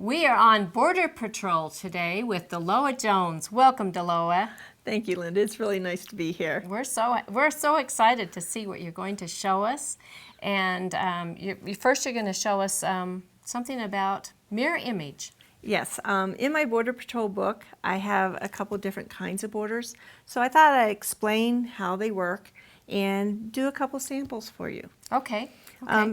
We are on Border Patrol today with Deloa Jones. Welcome, Deloa. Thank you, Linda. It's really nice to be here. We're so excited to see what you're going to show us. And first you're going to show us something about mirror image. Yes, in my Border Patrol book, I have a couple different kinds of borders. So I thought I'd explain how they work and do a couple samples for you. Okay.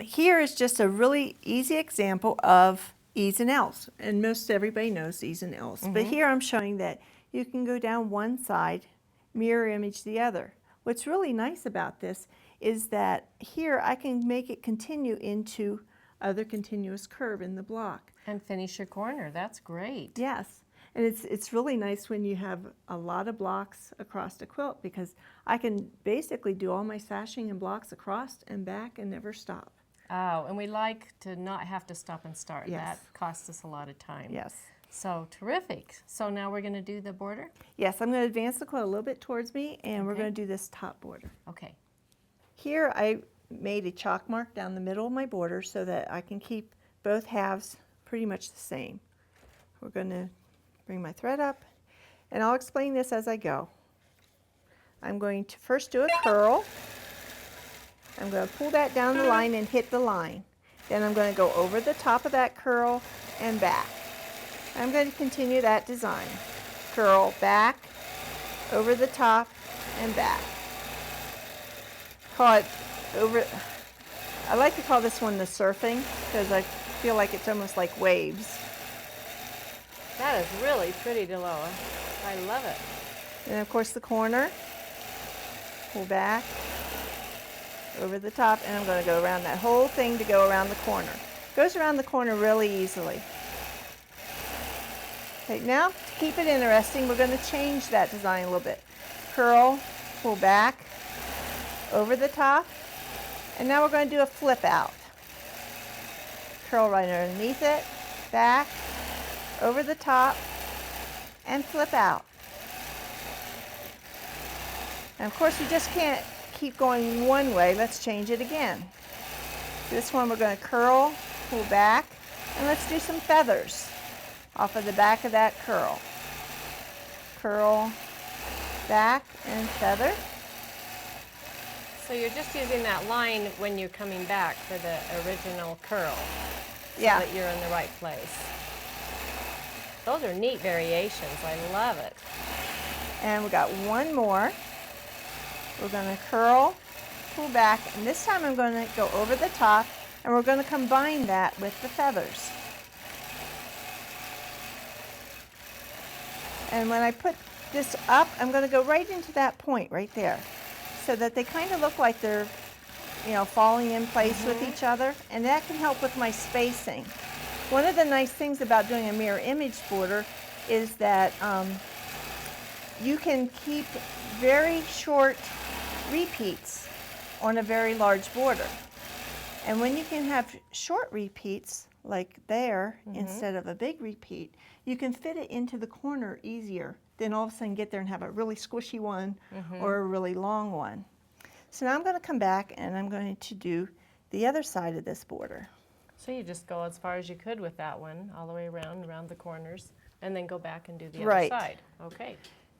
Here is just a really easy example of E's and L's. And most everybody knows E's and L's. But here I'm showing that you can go down one side, mirror image the other. What's really nice about this is that here I can make it continue into other continuous curve in the block. And finish your corner. That's great. Yes, and it's really nice when you have a lot of blocks across a quilt because I can basically do all my sashing and blocks across and back and never stop. Oh, and we like to not have to stop and start. Yes. That costs us a lot of time. Yes. So terrific. So now we're going to do the border? Yes, I'm going to advance the quilt a little bit towards me and we're Okay. going to do this top border. Okay. Here I made a chalk mark down the middle of my border so that I can keep both halves pretty much the same. We're going to bring my thread up and I'll explain this as I go. I'm going to first do a curl. I'm going to pull that down the line and hit the line. Then I'm going to go over the top of that curl and back. I'm going to continue that design. Curl back, over the top, and back. Call it over. I like to call this one the surfing because I feel like it's almost like waves. That is really pretty, Deloa. I love it. And of course the corner. Pull back, over the top, and I'm going to go around that whole thing to go around the corner. Goes around the corner really easily. Okay, now to keep it interesting, we're going to change that design a little bit. Curl, pull back, over the top, and now we're going to do a flip out. Curl right underneath it, back, over the top, and flip out. And of course, you just can't keep going one way. Let's change it again. This one we're going to curl, pull back, and let's do some feathers off of the back of that curl. Curl, back, and feather. So you're just using that line when you're coming back for the original curl. Yeah. So that you're in the right place. Those are neat variations. I love it. And we got one more. We're going to curl, pull back, and this time I'm going to go over the top, and we're going to combine that with the feathers. And when I put this up, I'm going to go right into that point right there, so that they kind of look like they're, falling in place with each other, and that can help with my spacing. One of the nice things about doing a mirror image border is that you can keep very short repeats on a very large border. And when you can have short repeats, like there, instead of a big repeat, you can fit it into the corner easier than all of a sudden get there and have a really squishy one or a really long one. So now I'm going to come back and I'm going to do the other side of this border. So you just go as far as you could with that one, all the way around the corners, and then go back and do the Right. other side. Okay.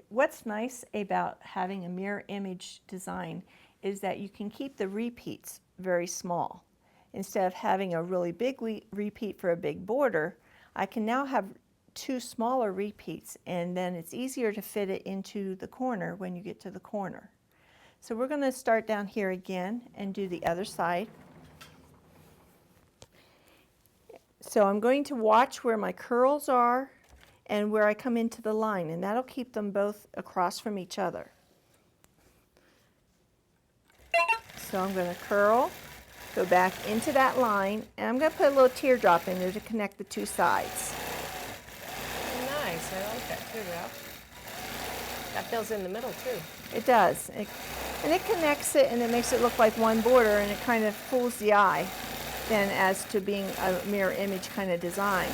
What's nice about having a mirror image design is that you can keep the repeats very small. Instead of having a really big repeat for a big border, I can now have two smaller repeats, and then it's easier to fit it into the corner when you get to the corner. So we're going to start down here again and do the other side. So I'm going to watch where my curls are and where I come into the line, and that'll keep them both across from each other. So I'm going to curl, go back into that line, and I'm going to put a little teardrop in there to connect the two sides. Nice. I like that teardrop. That fills in the middle too. It does. And it connects it, and it makes it look like one border, and it kind of fools the eye then as to being a mirror image kind of design.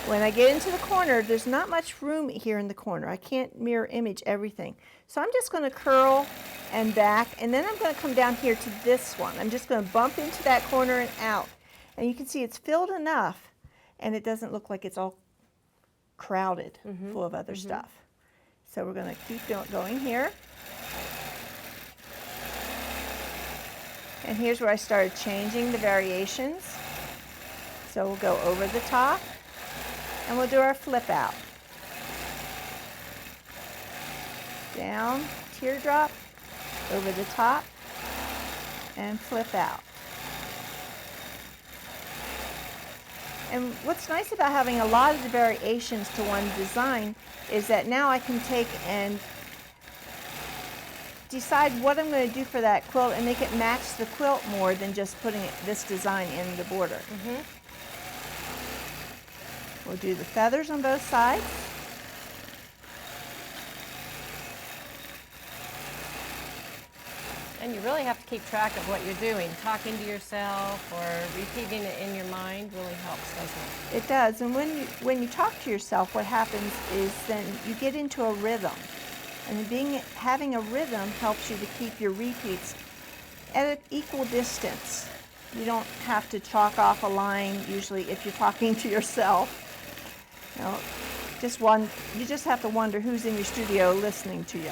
When I get into the corner, there's not much room here in the corner. I can't mirror image everything. So I'm just going to curl and back, and then I'm going to come down here to this one. I'm just going to bump into that corner and out. And you can see it's filled enough and it doesn't look like it's all crowded full of other stuff. So we're going to keep going here. And here's where I started changing the variations. So we'll go over the top, and we'll do our flip out. Down, teardrop, over the top, and flip out. And what's nice about having a lot of the variations to one design is that now I can take and decide what I'm going to do for that quilt and make it match the quilt more than just putting this design in the border. We'll do the feathers on both sides. And you really have to keep track of what you're doing. Talking to yourself or repeating it in your mind really helps, doesn't it? It does, and when you talk to yourself, what happens is then you get into a rhythm. And having a rhythm helps you to keep your repeats at an equal distance. You don't have to chalk off a line usually if you're talking to yourself. You know, you just have to wonder who's in your studio listening to you.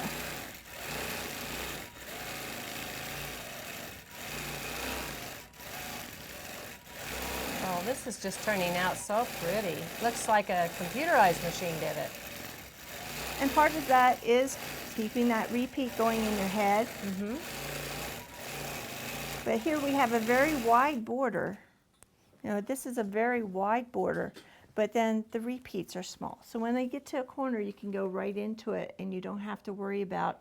Oh, this is just turning out so pretty. Looks like a computerized machine did it. And part of that is keeping that repeat going in your head. But here we have a very wide border. You know, this is a very wide border, but then the repeats are small. So when they get to a corner, you can go right into it, and you don't have to worry about,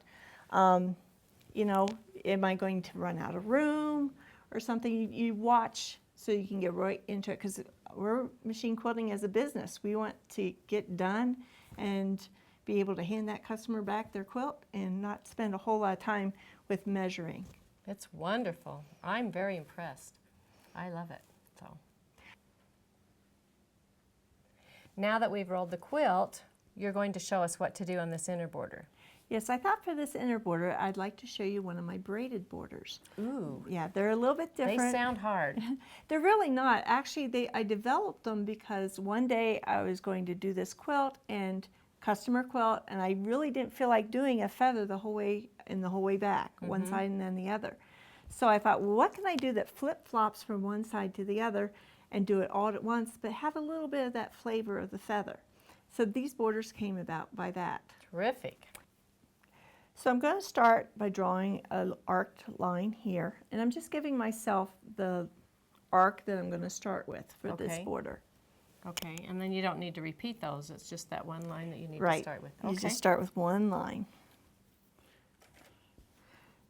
you know, am I going to run out of room or something? You watch so you can get right into it, because we're machine quilting as a business. We want to get done and be able to hand that customer back their quilt and not spend a whole lot of time with measuring. It's wonderful. I'm very impressed. I love it. So now that we've rolled the quilt, you're going to show us what to do on this inner border. Yes, I thought for this inner border, I'd like to show you one of my braided borders. Ooh. Yeah, they're a little bit different. They sound hard. They're really not. Actually, I developed them because one day I was going to do this quilt and customer quilt, and I really didn't feel like doing a feather the whole way back, one side and then the other. So I thought, well, what can I do that flip-flops from one side to the other and do it all at once, but have a little bit of that flavor of the feather? So these borders came about by that. Terrific. So I'm going to start by drawing an arced line here, and I'm just giving myself the arc that I'm going to start with for this border. Okay, and then you don't need to repeat those. It's just that one line that you need Right. to start with. You just start with one line.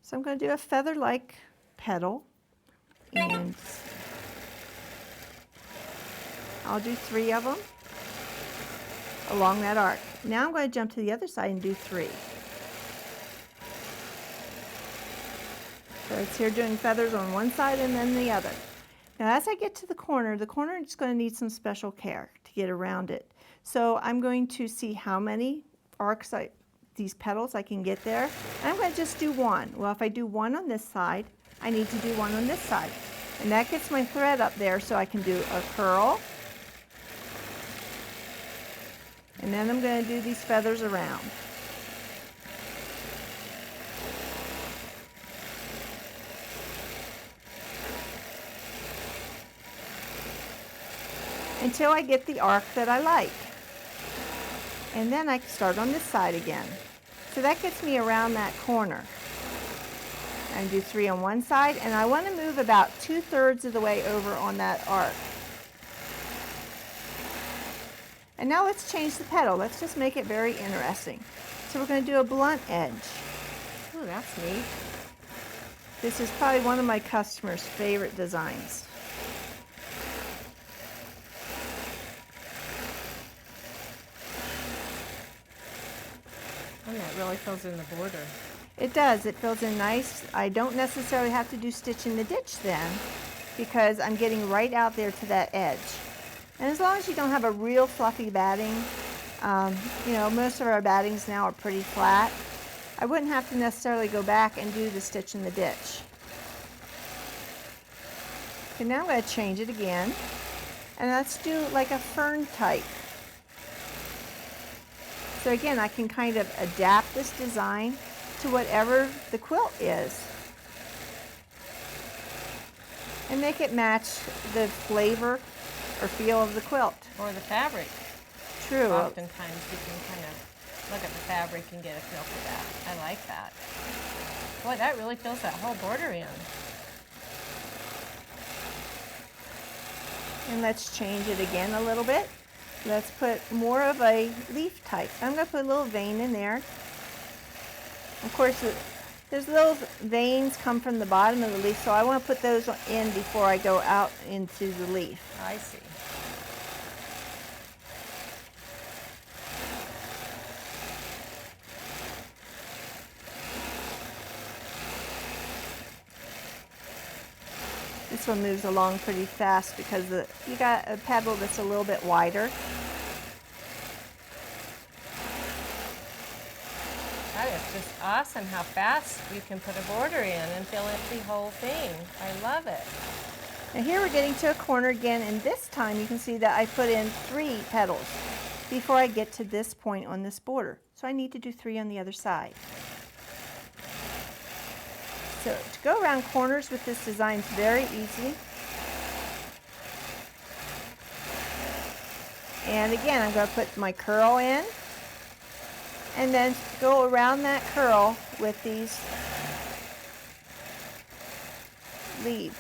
So I'm going to do a feather-like petal, and I'll do 3 of them along that arc. Now I'm going to jump to the other side and do 3. So it's here doing feathers on one side and then the other. Now as I get to the corner is going to need some special care to get around it. So I'm going to see how many arcs these petals I can get there. And I'm going to just do 1. Well, if I do 1 on this side, I need to do 1 on this side. And that gets my thread up there so I can do a curl. And then I'm going to do these feathers around. Until I get the arc that I like. And then I can start on this side again. So that gets me around that corner. I do 3 on one side, and I want to move about 2/3 of the way over on that arc. And now let's change the petal. Let's just make it very interesting. So we're going to do a blunt edge. Oh, that's neat. This is probably one of my customers' favorite designs. And that really fills in the border. It does. It fills in nice. I don't necessarily have to do stitch in the ditch then, because I'm getting right out there to that edge. And as long as you don't have a real fluffy batting, you know, most of our battings now are pretty flat, I wouldn't have to necessarily go back and do the stitch in the ditch. Okay, now I'm going to change it again. And let's do like a fern type. So again, I can kind of adapt this design to whatever the quilt is and make it match the flavor or feel of the quilt. Or the fabric. True. Oftentimes you can kind of look at the fabric and get a feel for that. I like that. Boy, that really fills that whole border in. And let's change it again a little bit. Let's put more of a leaf type. I'm going to put a little vein in there. Of course, there's little veins come from the bottom of the leaf, so I want to put those in before I go out into the leaf. I see. This one moves along pretty fast because you got a petal that's a little bit wider. That is just awesome how fast you can put a border in and fill in the whole thing. I love it. Now here we're getting to a corner again, and this time you can see that I put in 3 petals before I get to this point on this border. So I need to do 3 on the other side. So to go around corners with this design is very easy. And again, I'm going to put my curl in and then go around that curl with these leaves.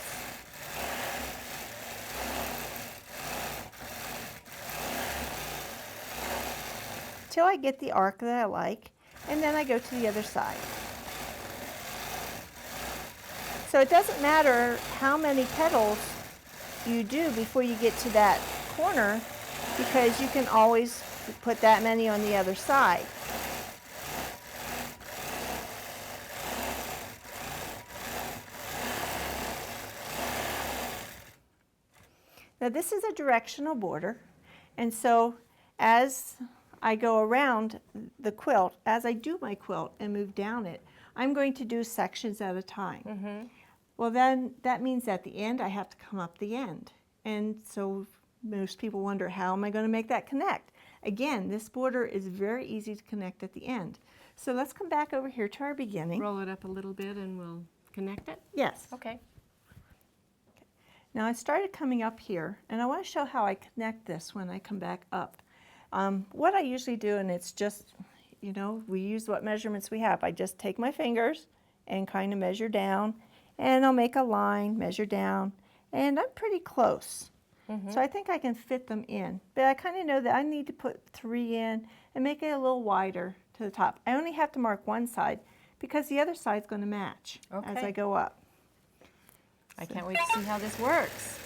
Till I get the arc that I like, and then I go to the other side. So it doesn't matter how many petals you do before you get to that corner, because you can always put that many on the other side. Now this is a directional border, and so as I go around the quilt, as I do my quilt and move down it, I'm going to do sections at a time. Mm-hmm. Well, then that means at the end I have to come up the end. And so most people wonder, how am I going to make that connect? Again, this border is very easy to connect at the end. So let's come back over here to our beginning. Roll it up a little bit and we'll connect it. Yes. Okay. Now I started coming up here, and I want to show how I connect this when I come back up. What I usually do, and it's just, you know, we use what measurements we have. I just take my fingers and kind of measure down, and I'll make a line, measure down, and I'm pretty close. Mm-hmm. So I think I can fit them in. But I kind of know that I need to put 3 in and make it a little wider to the top. I only have to mark one side because the other side's going to match as Okay. I go up. I can't wait to see how this works.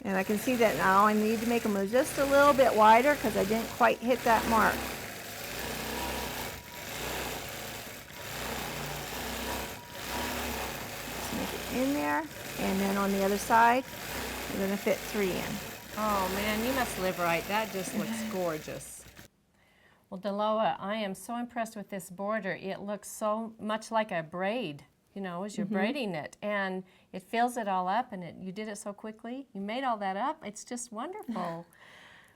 And I can see that now I need to make them just a little bit wider because I didn't quite hit that mark. Just make it in there, and then on the other side, I'm going to fit 3 in. Oh man, you must live right. That just looks gorgeous. Well, Deloa, I am so impressed with this border. It looks so much like a braid, you know, as you're braiding it. And it fills it all up, and you did it so quickly. You made all that up. It's just wonderful.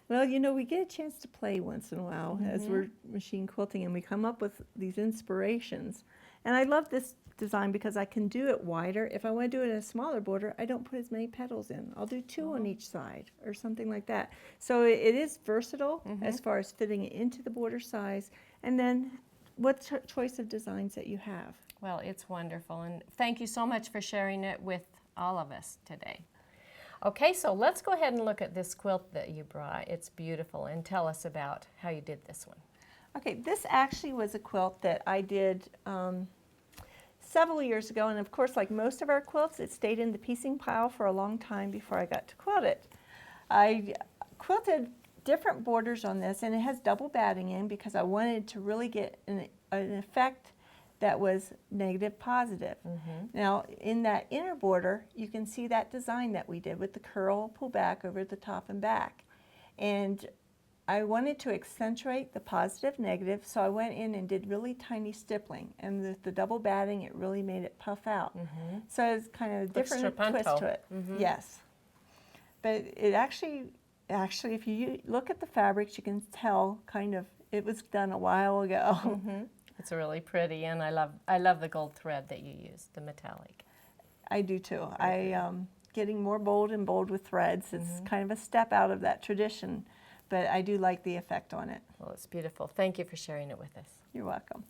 Well, you know, we get a chance to play once in a while as we're machine quilting, and we come up with these inspirations. And I love this design because I can do it wider. If I want to do it in a smaller border, I don't put as many petals in. I'll do 2 on each side or something like that. So it is versatile as far as fitting it into the border size, and then what choice of designs that you have. Well, it's wonderful, and thank you so much for sharing it with all of us today. Okay, so let's go ahead and look at this quilt that you brought. It's beautiful, and tell us about how you did this one. Okay, this actually was a quilt that I did several years ago, and of course, like most of our quilts, it stayed in the piecing pile for a long time before I got to quilt it. I quilted different borders on this, and it has double batting in because I wanted to really get an effect that was negative positive. Now, in that inner border, you can see that design that we did with the curl pull back over the top and back. And I wanted to accentuate the positive negative, so I went in and did really tiny stippling. And with the double batting, it really made it puff out. So it's kind of a different twist to it. Yes. But it actually, if you look at the fabrics, you can tell kind of it was done a while ago. It's really pretty, and I love the gold thread that you used, the metallic. I do too. Getting more bold and bold with threads. It's kind of a step out of that tradition, but I do like the effect on it. Well, it's beautiful. Thank you for sharing it with us. You're welcome.